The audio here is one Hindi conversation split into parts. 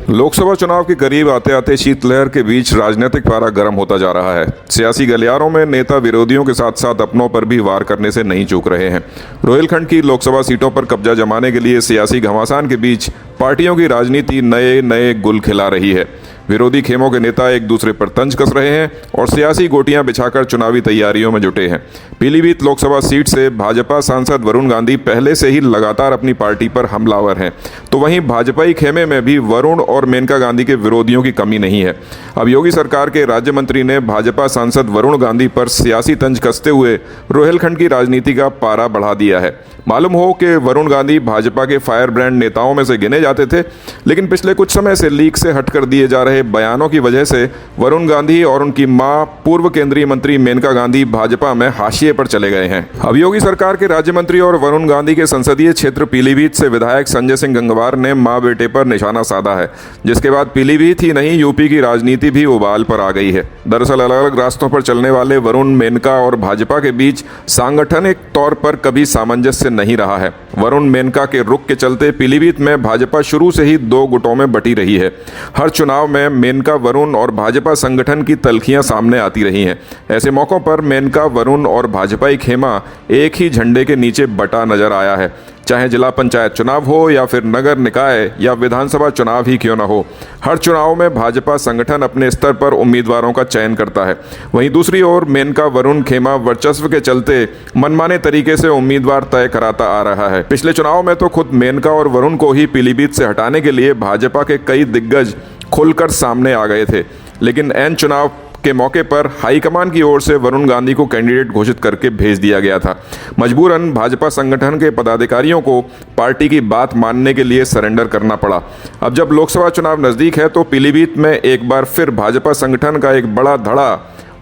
लोकसभा चुनाव के करीब आते आते शीतलहर के बीच राजनीतिक पारा गर्म होता जा रहा है। सियासी गलियारों में नेता विरोधियों के साथ साथ अपनों पर भी वार करने से नहीं चूक रहे हैं। रोहिलखंड की लोकसभा सीटों पर कब्जा जमाने के लिए सियासी घमासान के बीच पार्टियों की राजनीति नए नए गुल खिला रही है। विरोधी खेमों के नेता एक दूसरे पर तंज कस रहे हैं और सियासी गोटियां बिछाकर चुनावी तैयारियों में जुटे हैं। पीलीभीत लोकसभा सीट से भाजपा सांसद वरुण गांधी पहले से ही लगातार अपनी पार्टी पर हमलावर हैं, तो वहीं भाजपाई खेमे में भी वरुण और मेनका गांधी के विरोधियों की कमी नहीं है। अब योगी सरकार के राज्य मंत्री ने भाजपा सांसद वरुण गांधी पर सियासी तंज कसते हुए रोहिलखंड की राजनीति का पारा बढ़ा दिया है। मालूम हो कि वरुण गांधी भाजपा के फायर ब्रांड नेताओं में से गिने जाते थे, लेकिन पिछले कुछ समय से लीक से हटकर दिए जा रहे बयानों की वजह से वरुण गांधी और उनकी मां पूर्व केंद्रीय मंत्री मेनका गांधी भाजपा में हाशिए पर चले गए हैं। अब योगी सरकार के राज्य मंत्री और वरुण गांधी के संसदीय क्षेत्र पीलीभीत से विधायक संजय सिंह गंगवार ने मां बेटे पर निशाना साधा है, जिसके बाद पीलीभीत ही नहीं यूपी की राजनीति भी उबाल पर आ गई है। दरअसल अलग अलग रास्तों पर चलने वाले वरुण, मेनका और भाजपा के बीच सांगठनिक तौर पर कभी सामंजस्य नहीं रहा है। वरुण मेनका के रुख के चलते पीलीभीत में भाजपा शुरू से ही दो गुटों में बटी रही है। हर चुनाव में मेनका, वरुण और भाजपा संगठन की तल्खियां सामने आती रही हैं। ऐसे मौकों पर मेनका, वरुण और भाजपाई खेमा एक ही झंडे के नीचे बटा नजर आया है। चाहे जिला पंचायत चुनाव हो या फिर नगर निकाय या विधानसभा चुनाव ही क्यों न हो, हर चुनाव में भाजपा संगठन अपने स्तर पर उम्मीदवारों का चयन करता है। वहीं दूसरी ओर मेनका, वरुण खेमा वर्चस्व के चलते मनमाने तरीके से उम्मीदवार तय कराता आ रहा है। पिछले चुनाव में तो खुद मेनका और वरुण को ही पीलीभीत से हटाने के लिए भाजपा के कई दिग्गज खुलकर सामने आ गए थे, लेकिन ऐन चुनाव के मौके पर हाईकमान की ओर से वरुण गांधी को कैंडिडेट घोषित करके भेज दिया गया था। मजबूरन भाजपा संगठन के पदाधिकारियों को पार्टी की बात मानने के लिए सरेंडर करना पड़ा। अब जब लोकसभा चुनाव नजदीक है तो पीलीभीत में एक बार फिर भाजपा संगठन का एक बड़ा धड़ा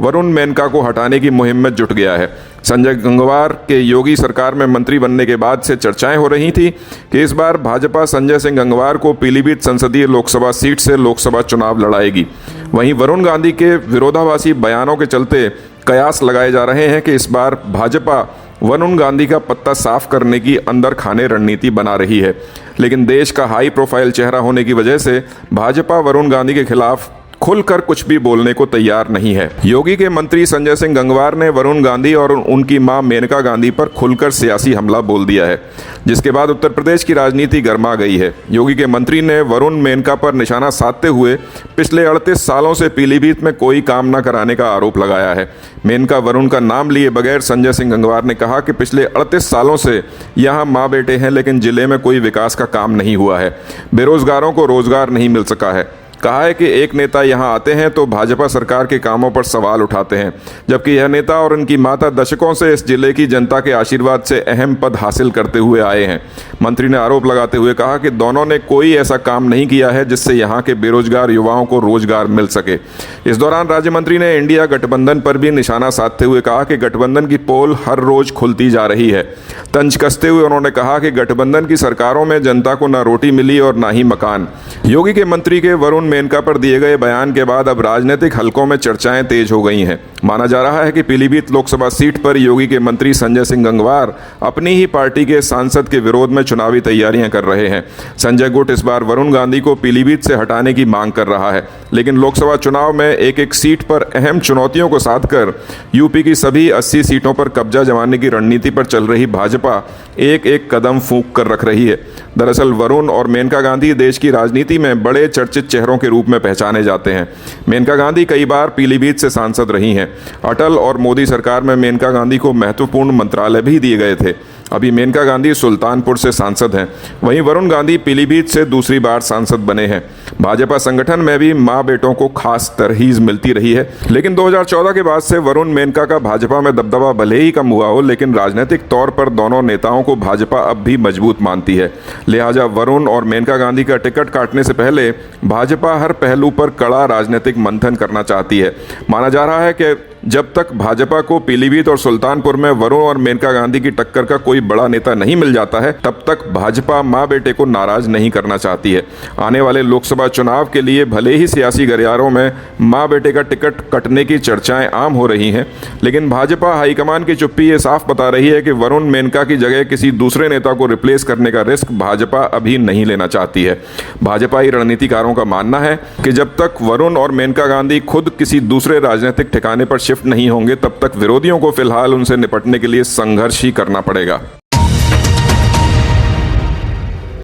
वरुण मेनका को हटाने की मुहिम में जुट गया है। संजय गंगवार के योगी सरकार में मंत्री बनने के बाद से चर्चाएं हो रही थी कि इस बार भाजपा संजय सिंह गंगवार को पीलीभीत संसदीय लोकसभा सीट से लोकसभा चुनाव लड़ाएगी। वहीं वरुण गांधी के विरोधाभासी बयानों के चलते कयास लगाए जा रहे हैं कि इस बार भाजपा वरुण गांधी का पत्ता साफ करने की अंदर खाने रणनीति बना रही है। लेकिन देश का हाई प्रोफाइल चेहरा होने की वजह से भाजपा वरुण गांधी के खिलाफ खुलकर कुछ भी बोलने को तैयार नहीं है। योगी के मंत्री संजय सिंह गंगवार ने वरुण गांधी और उनकी मां मेनका गांधी पर खुलकर सियासी हमला बोल दिया है, जिसके बाद उत्तर प्रदेश की राजनीति गर्मा गई है। योगी के मंत्री ने वरुण मेनका पर निशाना साधते हुए पिछले 38 सालों से पीलीभीत में कोई काम न कराने का आरोप लगाया है। मेनका वरुण का नाम लिए बगैर संजय सिंह गंगवार ने कहा कि पिछले 38 सालों से यहाँ माँ बेटे हैं, लेकिन जिले में कोई विकास का काम नहीं हुआ है। बेरोजगारों को रोजगार नहीं मिल सका है। कहा है कि एक नेता यहां आते हैं तो भाजपा सरकार के कामों पर सवाल उठाते हैं, जबकि यह नेता और उनकी माता दशकों से इस जिले की जनता के आशीर्वाद से अहम पद हासिल करते हुए आए हैं। मंत्री ने आरोप लगाते हुए कहा कि दोनों ने कोई ऐसा काम नहीं किया है जिससे यहां के बेरोजगार युवाओं को रोजगार मिल सके। इस दौरान राज्य मंत्री ने इंडिया गठबंधन पर भी निशाना साधते हुए कहा कि गठबंधन की पोल हर रोज खुलती जा रही है। तंज कसते हुए उन्होंने कहा कि गठबंधन की सरकारों में जनता को न रोटी मिली और न ही मकान। योगी के मंत्री के वरुण मेनका पर दिए गए बयान के बाद अब राजनीतिक हलकों में चर्चाएं तेज हो गई हैं। माना जा रहा है कि पीलीभीत लोकसभा सीट पर योगी के मंत्री संजय सिंह गंगवार अपनी ही पार्टी के सांसद के विरोध में चुनावी तैयारियां कर रहे हैं। संजय गुट इस बार वरुण गांधी को पीलीभीत से हटाने की मांग कर रहा है, लेकिन लोकसभा चुनाव में एक एक सीट पर अहम चुनौतियों को साधकर यूपी की सभी 80 सीटों पर कब्जा जमाने की रणनीति पर चल रही भाजपा एक एक कदम फूंक कर रख रही है। दरअसल वरुण और मेनका गांधी देश की राजनीति में बड़े चर्चित चेहरों के रूप में पहचाने जाते हैं। मेनका गांधी कई बार पीलीभीत से सांसद रही हैं। अटल और मोदी सरकार में मेनका गांधी को महत्वपूर्ण मंत्रालय भी दिए गए थे। अभी मेनका गांधी सुल्तानपुर से सांसद हैं। वहीं वरुण गांधी पीलीभीत से दूसरी बार सांसद बने हैं। भाजपा संगठन में भी मां बेटों को खास तरहीज मिलती रही है, लेकिन 2014 के बाद से वरुण मेनका का भाजपा में दबदबा भले ही कम हुआ हो, लेकिन राजनीतिक तौर पर दोनों नेताओं को भाजपा अब भी मजबूत मानती है। लिहाजा वरुण और मेनका गांधी का टिकट काटने से पहले भाजपा हर पहलू पर कड़ा राजनीतिक मंथन करना चाहती है। माना जा रहा है कि जब तक भाजपा को पीलीभीत और सुल्तानपुर में वरुण और मेनका गांधी की टक्कर का कोई बड़ा नेता नहीं मिल जाता है, तब तक भाजपा मां बेटे को नाराज नहीं करना चाहती है। आने वाले लोकसभा चुनाव के लिए भले ही सियासी गलियारों में मां बेटे का टिकट कटने की चर्चाएं आम हो रही हैं, लेकिन भाजपा हाईकमान की चुप्पी ये साफ बता रही है कि वरुण मेनका की जगह किसी दूसरे नेता को रिप्लेस करने का रिस्क भाजपा अभी नहीं लेना चाहती है। भाजपाई रणनीतिकारों का मानना है कि जब तक वरुण और मेनका गांधी खुद किसी दूसरे राजनीतिक ठिकाने पर शिफ्ट नहीं होंगे, तब तक विरोधियों को फिलहाल उनसे निपटने के लिए संघर्ष ही करना पड़ेगा।